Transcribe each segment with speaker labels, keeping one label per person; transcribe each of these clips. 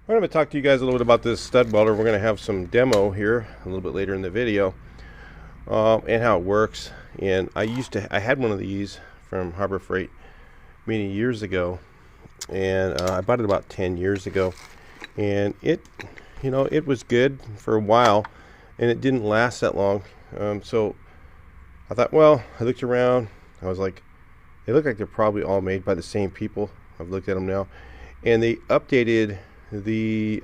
Speaker 1: I'm going to talk to you guys a little bit about this stud welder. We're going to have some demo here a little bit later in the video, and how it works. And I had one of these from Harbor Freight many years ago, and I bought it about 10 years ago, and it was good for a while, and it didn't last that long. So I thought, well, I looked around. I was like, they look like they're probably all made by the same people. I've looked at them now, and they updated the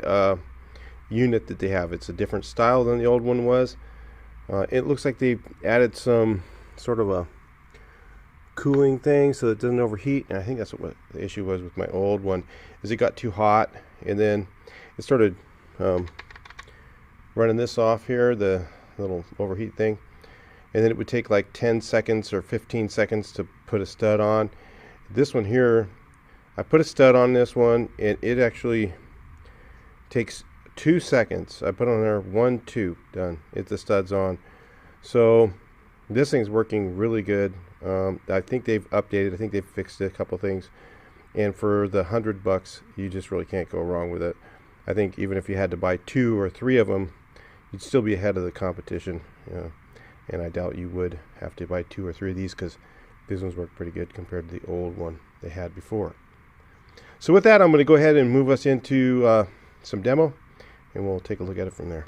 Speaker 1: unit that they have. It's a different style than the old one was. It looks like they added some sort of a cooling thing so that it doesn't overheat, and I think that's what the issue was with my old one, is it got too hot, and then it started running this off here, the little overheat thing, and then it would take like 10 seconds or 15 seconds to put a stud on. This one here, I put a stud on this one, and it actually takes 2 seconds. I put on there 1, 2, done. The stud's on. So this thing's working really good. I think they've updated. I think they've fixed a couple things. And for the $100, you just really can't go wrong with it. I think even if you had to buy 2 or 3 of them, you'd still be ahead of the competition. And I doubt you would have to buy 2 or 3 of these, because these ones work pretty good compared to the old one they had before. So with that, I'm going to go ahead and move us into some demo, and we'll take a look at it from there.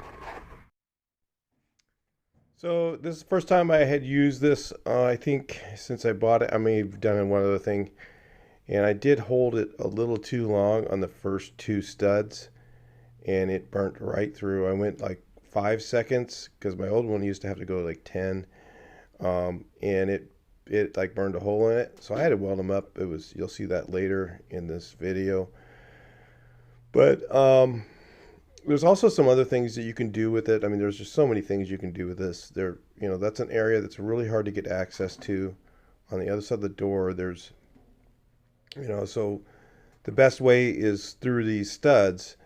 Speaker 1: So this is the first time I had used this. I think since I bought it, I may have done one other thing, and I did hold it a little too long on the first 2 studs, and it burnt right through. I went like 5 seconds, because my old one used to have to go like 10, and it like burned a hole in it, so I had to weld them up. You'll see that later in this video. But there's also some other things that you can do with it. I mean, there's just so many things you can do with this. That's an area that's really hard to get access to. On the other side of the door, there's, so the best way is through these studs.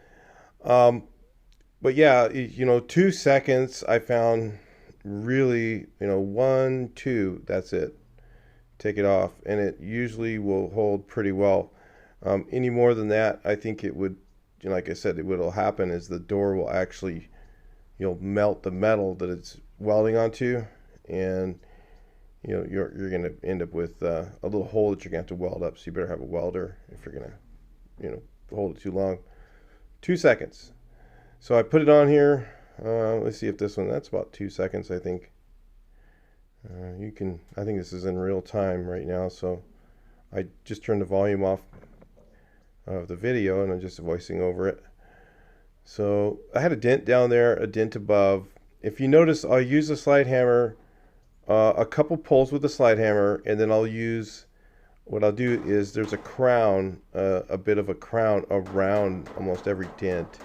Speaker 1: But yeah, 2 seconds I found really, 1, 2, that's it. Take it off, and it usually will hold pretty well. Any more than that, I think it would, like I said, what'll happen is the door will actually, you'll melt the metal that it's welding onto, and you're going to end up with a little hole that you're going to have to weld up. So you better have a welder if you're going to, hold it too long. 2 seconds. So I put it on here. Let's see if this one, that's about 2 seconds, I think. I think this is in real time right now, so I just turned the volume off of the video, and I'm just voicing over it. So I had a dent down there, a dent above. If you notice, I'll use a slide hammer, a couple pulls with the slide hammer, and then what I'll do is there's a crown, a bit of a crown around almost every dent.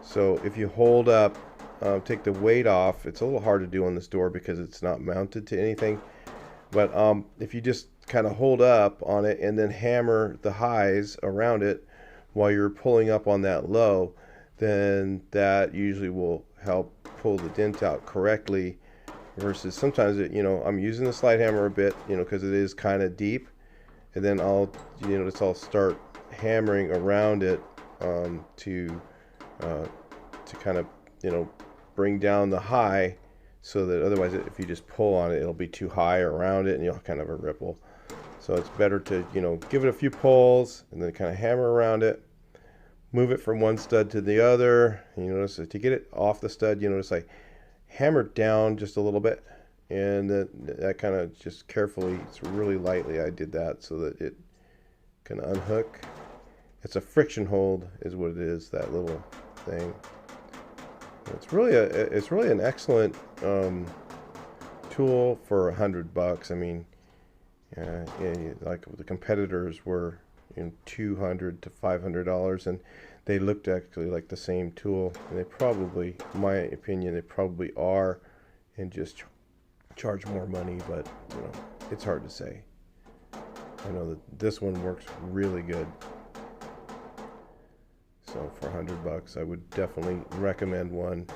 Speaker 1: So if you hold up, take the weight off, it's a little hard to do on this door because it's not mounted to anything. But if you just kind of hold up on it and then hammer the highs around it while you're pulling up on that low, then that usually will help pull the dent out correctly. Versus sometimes I'm using the slide hammer a bit, because it is kind of deep, and then I'll start hammering around it to kind of bring down the high, so that otherwise if you just pull on it, it'll be too high around it and you'll kind of a ripple. So it's better to give it a few pulls and then kind of hammer around it, move it from one stud to the other. And you notice that to get it off the stud, I hammered down just a little bit, and that kind of just carefully, it's really lightly I did that so that it can unhook. It's a friction hold is what it is, that little thing. It's really an excellent tool for $100. I mean, like the competitors were $200 to $500, and they looked actually like the same tool, and they probably, in my opinion, they probably are, and just charge more money. But it's hard to say. I know that this one works really good. So for $100, I would definitely recommend one.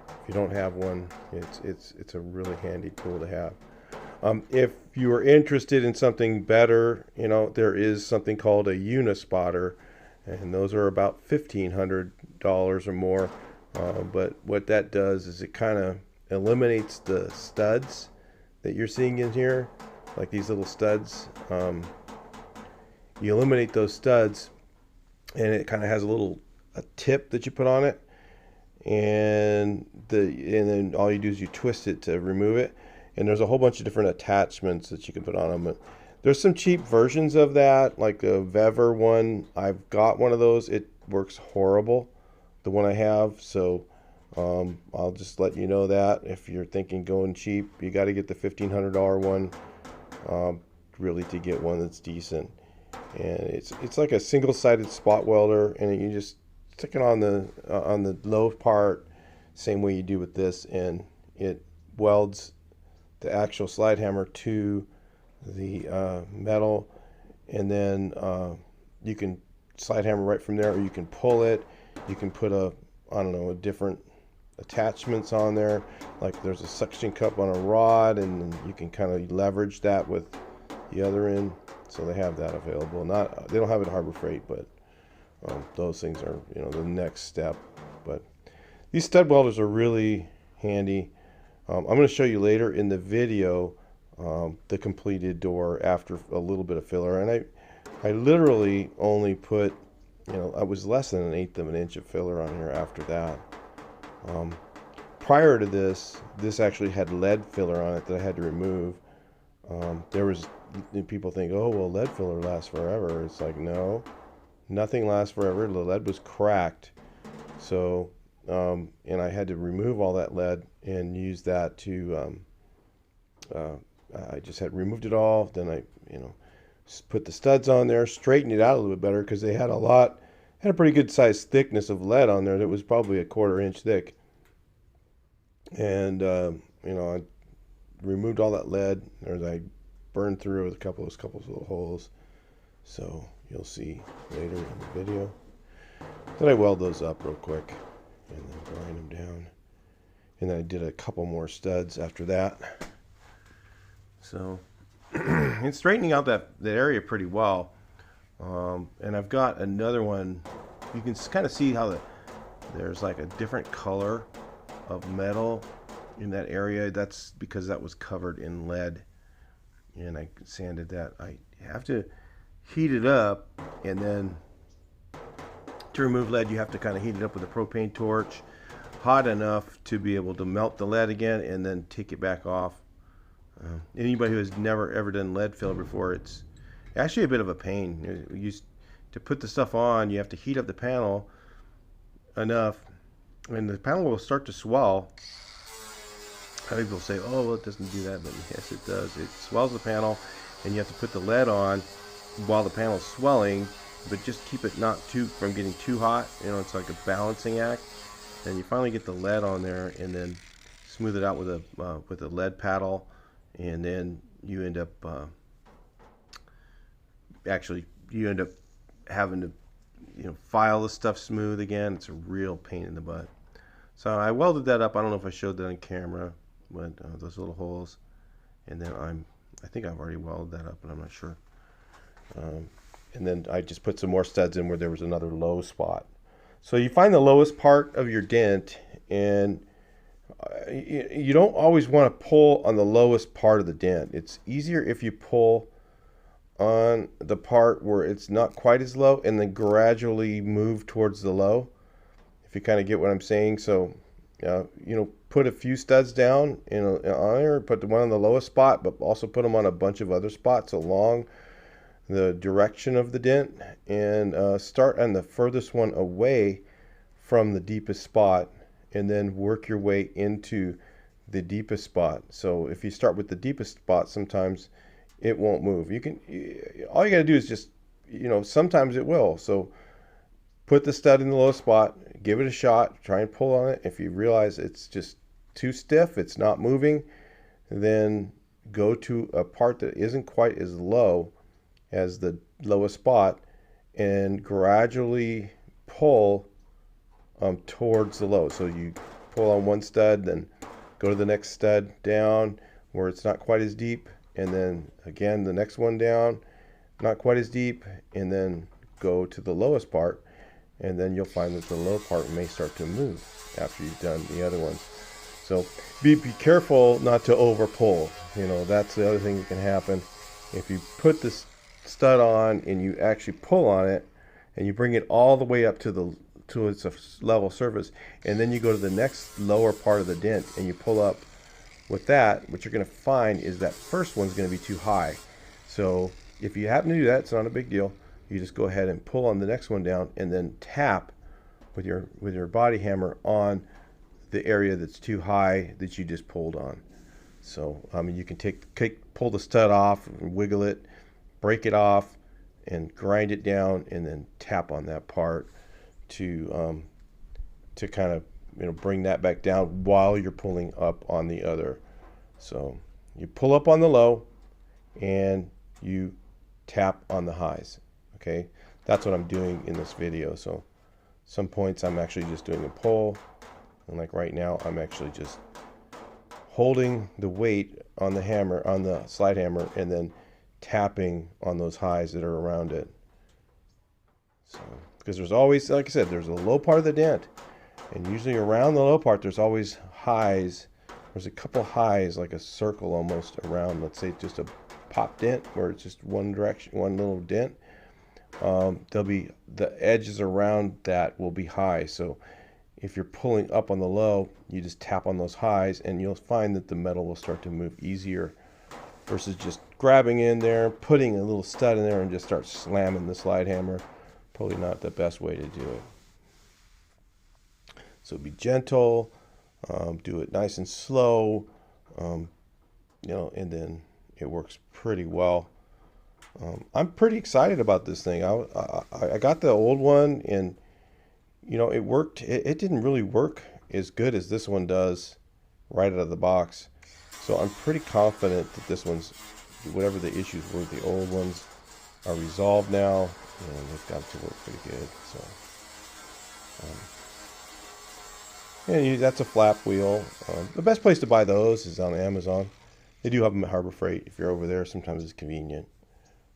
Speaker 1: If you don't have one, it's a really handy tool to have. If you are interested in something better, there is something called a Unispotter, and those are about $1,500 or more. But what that does is it kind of eliminates the studs that you're seeing in here, like these little studs. You eliminate those studs, and it kind of has a tip that you put on it, and then all you do is you twist it to remove it. And there's a whole bunch of different attachments that you can put on them. There's some cheap versions of that, like a Welding one. I've got one of those. It works horrible, the one I have. So I'll just let you know that if you're thinking going cheap, you got to get the $1,500 one, really, to get one that's decent. And it's like a single-sided spot welder, and you just stick it on the low part, same way you do with this, and it welds the actual slide hammer to the metal, and then you can slide hammer right from there, or you can pull it. You can put a different attachments on there, like there's a suction cup on a rod, and you can kind of leverage that with the other end. So they have that available. They don't have it at Harbor Freight, but those things are the next step. But these stud welders are really handy. I'm going to show you later in the video the completed door after a little bit of filler, and I literally only put, I was less than 1/8 of an inch of filler on here after that. Prior to this actually had lead filler on it that I had to remove. People think, oh well, lead filler lasts forever. It's like, no, nothing lasts forever. The lead was cracked, so and I had to remove all that lead and use that to I just had removed it all. Then I put the studs on there, straightened it out a little bit better, because they had a pretty good sized thickness of lead on there that was probably a 1/4 inch thick. And I removed all that lead. I burned through with a couple of little holes, so you'll see later in the video. Then I weld those up real quick and then grind them down, and then I did a couple more studs after that. So it's straightening out that area pretty well. And I've got another one. You can kind of see how there's like a different color of metal in that area. That's because that was covered in lead, and I sanded that. I have to heat it up, and then to remove lead you have to kind of heat it up with a propane torch, hot enough to be able to melt the lead again, and then take it back off. Anybody who has never ever done lead filler before, it's actually a bit of a pain. To put the stuff on, you have to heat up the panel enough, and the panel will start to swell. People say, oh well, it doesn't do that, but yes it does. It swells the panel, and you have to put the lead on while the panel's swelling, but just keep it from getting too hot. It's like a balancing act. And you finally get the lead on there, and then smooth it out with a lead paddle, and then you end up having to file the stuff smooth again. It's a real pain in the butt. So I welded that up. I don't know if I showed that on camera, but those little holes, and then I think I've already welded that up, but I'm not sure. And then I just put some more studs in where there was another low spot. So you find the lowest part of your dent, and you don't always want to pull on the lowest part of the dent. It's easier if you pull on the part where it's not quite as low, and then gradually move towards the low, if you kind of get what I'm saying. So put a few studs down on there, put the one on the lowest spot, but also put them on a bunch of other spots along the direction of the dent, and start on the furthest one away from the deepest spot, and then work your way into the deepest spot. So if you start with the deepest spot, sometimes it won't move. All you got to do is just, sometimes it will. So put the stud in the lowest spot, give it a shot, try and pull on it. If you realize it's just too stiff, it's not moving, then go to a part that isn't quite as low as the lowest spot, and gradually pull towards the low. So you pull on one stud, then go to the next stud down where it's not quite as deep, and then again the next one down, not quite as deep, and then go to the lowest part, and then you'll find that the low part may start to move after you've done the other ones. So be careful not to over pull. You know, that's the other thing that can happen. If you put this stud on and you actually pull on it and you bring it all the way up to its level surface, and then you go to the next lower part of the dent and you pull up with that, what you're going to find is that first one's going to be too high. So if you happen to do that, it's not a big deal. You just go ahead and pull on the next one down and then tap with your body hammer on the area that's too high that you just pulled on. So you can pull the stud off and wiggle it, break it off, and grind it down, and then tap on that part to kind of, you know, bring that back down while you're pulling up on the other. So you pull up on the low and you tap on the highs. Okay, that's what I'm doing in this video. So some points I'm actually just doing a pull, and like right now I'm actually just holding the weight on the hammer, on the slide hammer, and then tapping on those highs that are around it. So because there's always, like I said, there's a low part of the dent, and usually around the low part there's always highs. There's a couple highs, like a circle almost around, let's say just a pop dent where it's just one direction, one little dent. There'll be the edges around that will be high. So if you're pulling up on the low, you just tap on those highs and you'll find that the metal will start to move easier versus just grabbing in there, putting a little stud in there and just start slamming the slide hammer. Probably not the best way to do it. So be gentle, do it nice and slow, you know, and then it works pretty well. I'm pretty excited about this thing. I got the old one, and you know, it worked. It didn't really work as good as this one does right out of the box. So I'm pretty confident that this one's, whatever the issues were, the old ones are resolved now, and they've got to work pretty good. So and that's a flap wheel. The best place to buy those is on Amazon. They do have them at Harbor Freight. If you're over there, sometimes it's convenient.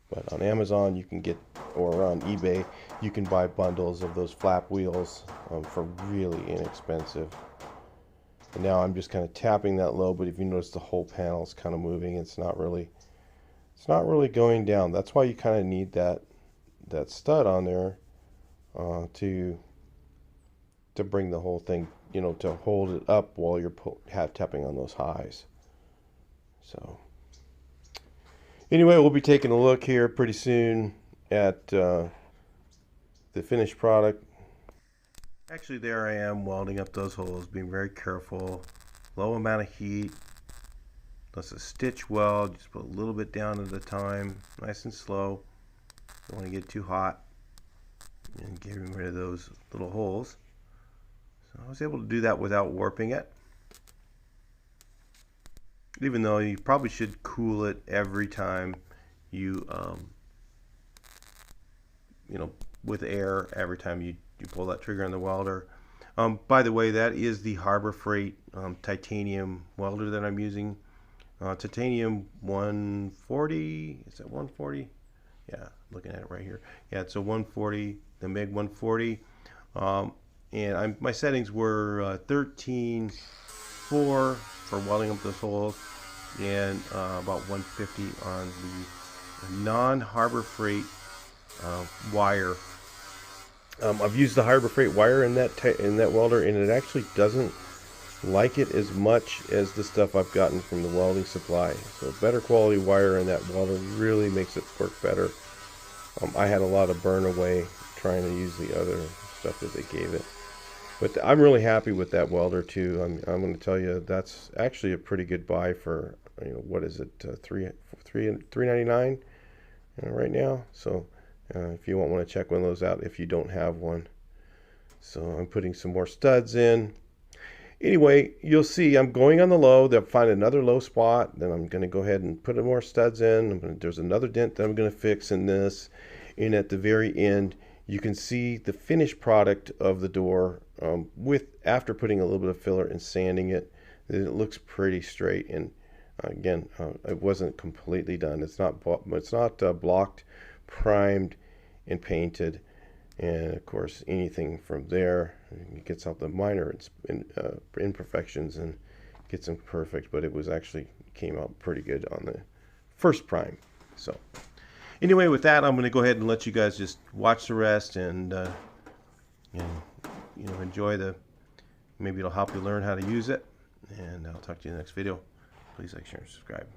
Speaker 1: But on Amazon you can get, or on eBay, you can buy bundles of those flap wheels for really inexpensive. And now I'm just kind of tapping that low, but if you notice the whole panel is kind of moving. It's not really going down. That's why you kind of need that stud on there to bring the whole thing, you know, to hold it up while you're tapping on those highs. So anyway, we'll be taking a look here pretty soon at the finished product. Actually, there I am welding up those holes, being very careful. Low amount of heat. That's a stitch weld. Just put a little bit down at a time, nice and slow. Don't want to get too hot. And getting rid of those little holes. So I was able to do that without warping it. Even though you probably should cool it every time you, you know, with air every time you pull that trigger on the welder. By the way, that is the Harbor Freight titanium welder that I'm using. Titanium 140. Is that 140? Yeah, looking at it right here. Yeah, it's a 140, the MIG 140. And my settings were 13.4 for welding up those holes, and about 150 on the non-Harbor Freight wire. I've used the Harbor Freight wire in that welder, and it actually doesn't like it as much as the stuff I've gotten from the welding supply. So better quality wire in that welder really makes it work better. I had a lot of burn away trying to use the other stuff that they gave it. But I'm really happy with that welder too. I'm going to tell you that's actually a pretty good buy for, you know, what is it, $3.99 right now. So if you want to check one of those out if you don't have one. So I'm putting some more studs in. Anyway, you'll see I'm going on the low. They'll find another low spot. Then I'm going to go ahead and put more studs in. There's another dent that I'm going to fix in this. And at the very end, you can see the finished product of the door after putting a little bit of filler and sanding it. It looks pretty straight. And again, it wasn't completely done. It's not blocked, primed, and painted. And of course, anything from there, it gets out the minor imperfections and gets them perfect. But it was actually came out pretty good on the first prime. So anyway, with that, I'm going to go ahead and let you guys just watch the rest and enjoy the. Maybe it'll help you learn how to use it. And I'll talk to you in the next video. Please like, share, and subscribe.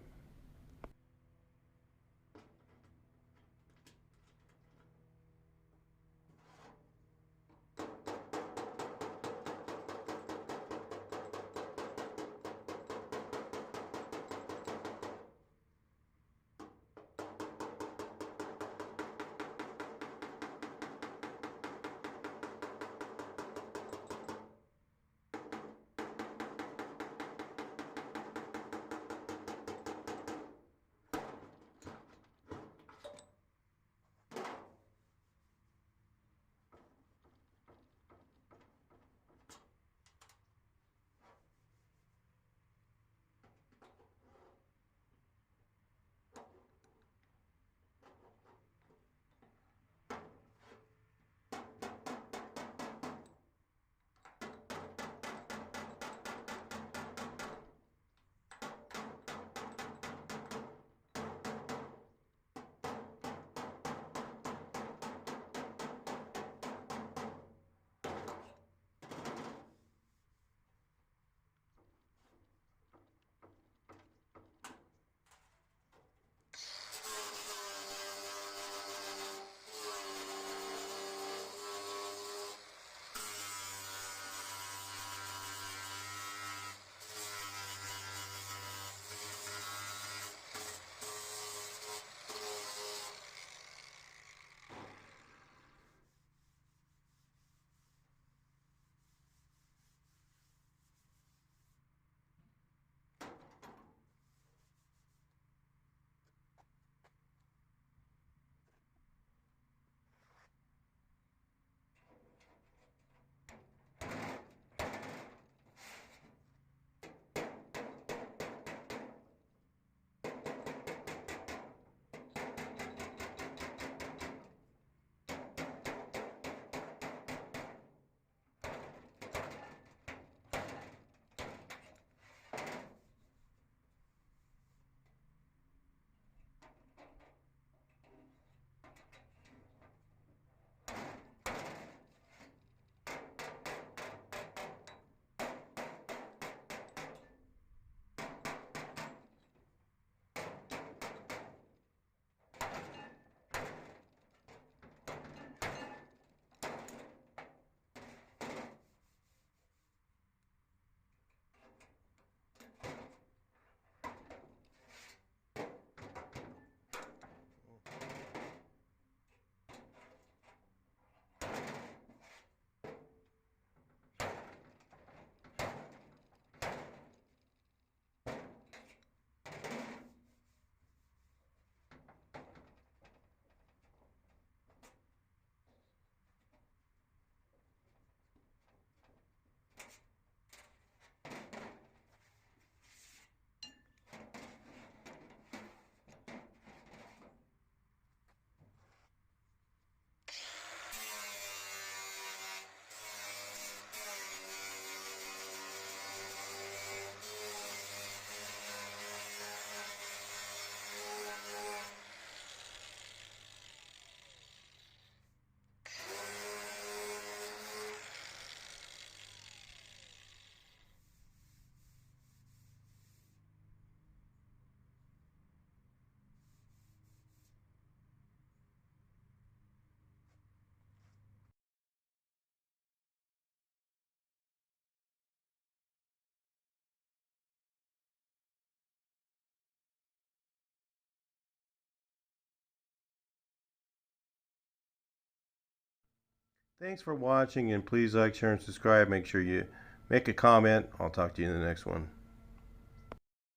Speaker 1: Thanks for watching, and please like, share, and subscribe. Make sure you make a comment. I'll talk to you in the next one.